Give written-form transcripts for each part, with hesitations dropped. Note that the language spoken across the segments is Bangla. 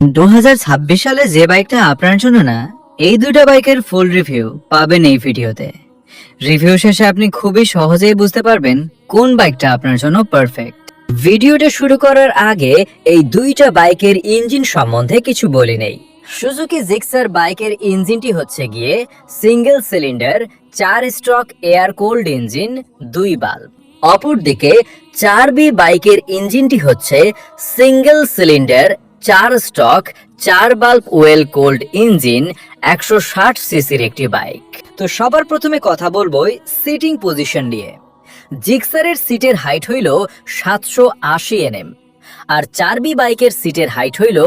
2026 সালে যে বাইকটা আপনার জন্য না, এই দুইটা বাইকের ফুল রিভিউ পাবেন এই ভিডিওতে। রিভিউ শেষে আপনি খুবই সহজেই বুঝতে পারবেন কোন বাইকটা আপনার জন্য পারফেক্ট। ভিডিওটা শুরু করার আগে এই দুইটা বাইকের ইঞ্জিন সম্বন্ধে কিছু বলি নেই। সুজুকি জিক্সার বাইকের ইঞ্জিনটি হচ্ছে গিয়ে single cylinder 4 stroke air cold engine 2 bulb. অপরদিকে 4বি বাইকের ইঞ্জিনটি হচ্ছে single cylinder 4 stock 4 bulb well cold engine 160 সিসির একটি বাইক। তো সবার প্রথমে কথা বলবো সিটিং পজিশন নিয়ে। জিক্সারের সিটের হাইট হইল 780 এনএম, আর 4বি বাইকের সিটের হাইট হইল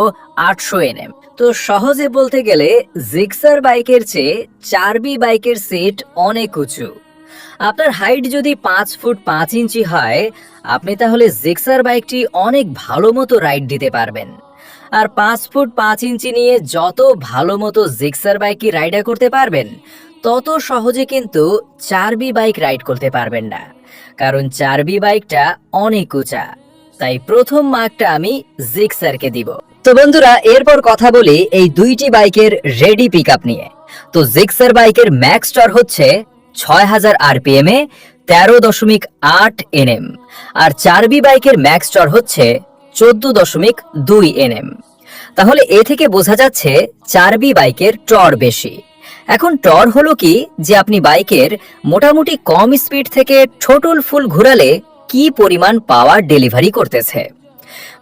800 এনএম। তো সহজে বলতে গেলে জিক্সার বাইকের চেয়ে 4বি বাইকের সিট অনেক উঁচু। আপনার হাইট যদি 5 ফুট 5 ইঞ্চি হয়, আপনি তাহলে জিক্সার বাইকটি অনেক ভালো মতো রাইড দিতে পারবেন। আর 5 ফুট 5 ইঞ্চি নিয়ে যত ভালো মতো জিক্সার বাইকই রাইডার করতে পারবেন, তত সহজে কিন্তু 4বি বাইক রাইড করতে পারবেন না, কারণ 4বি বাইকটা অনেক উঁচা। তাই প্রথম মার্কটা আমি জিক্সারকে দিব। তো বন্ধুরা, এরপর কথা বলি এই দুইটি বাইকের রেডি পিকআপ নিয়ে। তো জিক্সার বাইকের ম্যাক্স টর্ক হচ্ছে 6000 আরপিএম এ 13.8 এনএম, আর 4বি বাইকের ম্যাক্স টর্ক হচ্ছে 14.2 এনএম। তাহলে এ থেকে বোঝা যাচ্ছে 4বি বাইকের টর বেশি। এখন টর হলো কি, যে আপনি বাইকের মোটামুটি কম স্পিড থেকে টোটাল ফুল ঘোরালে কি পরিমাণ পাওয়ার ডেলিভারি করতেছে,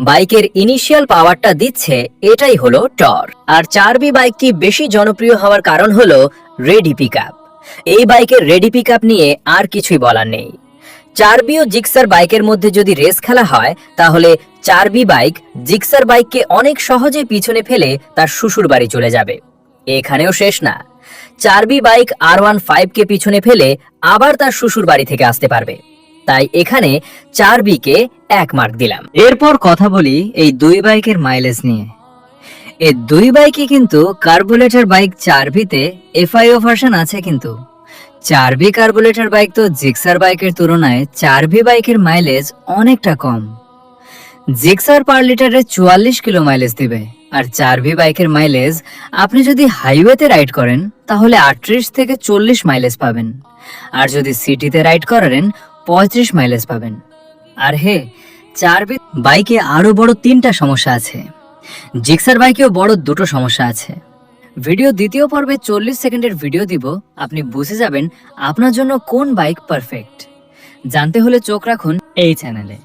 বাইকের ইনিশিয়াল পাওয়ারটা দিচ্ছে, এটাই হলো টর। আর 4বি বাইকটি বেশি জনপ্রিয় হওয়ার কারণ হলো রেডি পিকআপ। এই বাইকের রেডি পিকআপ নিয়ে আর কিছুই বলার নেই। 4বি ও জিক্সার বাইকের মধ্যে যদি রেস খেলা হয়, তাহলে 4বি বাইক জিক্সার বাইককে অনেক সহজে পিছনে ফেলে তার শ্বশুর বাড়ি চলে যাবে। এখানেও শেষ না, 4বি বাইক R15 কে পিছনে ফেলে আবার তার শ্বশুর বাড়ি থেকে আসতে পারবে। তাই এখানে 4বি কে 1 মার্ক দিলাম। এরপর কথা বলি এই দুই বাইকের মাইলেজ নিয়ে। এই দুই বাইকই কিন্তু কার্বুরেটর বাইক। 4বিতে FIO ভার্সন আছে, কিন্তু 4বি কার্বুরেটর বাইক তো জিক্সার বাইকের তুলনায় 4বি বাইকের মাইলেজ অনেকটা কম। জিক্সার পার লিটারে 44 কিলো মাইলেজ দিবে, আর 4বি বাইকের মাইলেজ আপনি যদি হাইওয়েতে রাইড করেন তাহলে 38 থেকে 40 মাইলেজ পাবেন, আর যদি সিটিতে রাইড করেন 35 মাইলেজ পাবেন। আর হে, 4বি বাইকে আরো বড় 3টা সমস্যা আছে, জিক্সার বাইকেও বড় 2টো সমস্যা আছে। ভিডিও দ্বিতীয় পর্বে 40 সেকেন্ডের ভিডিও দিব, আপনি বুঝে যাবেন আপনার জন্য কোন বাইক পারফেক্ট। জানতে হলে চোখ রাখুন এই চ্যানেলে।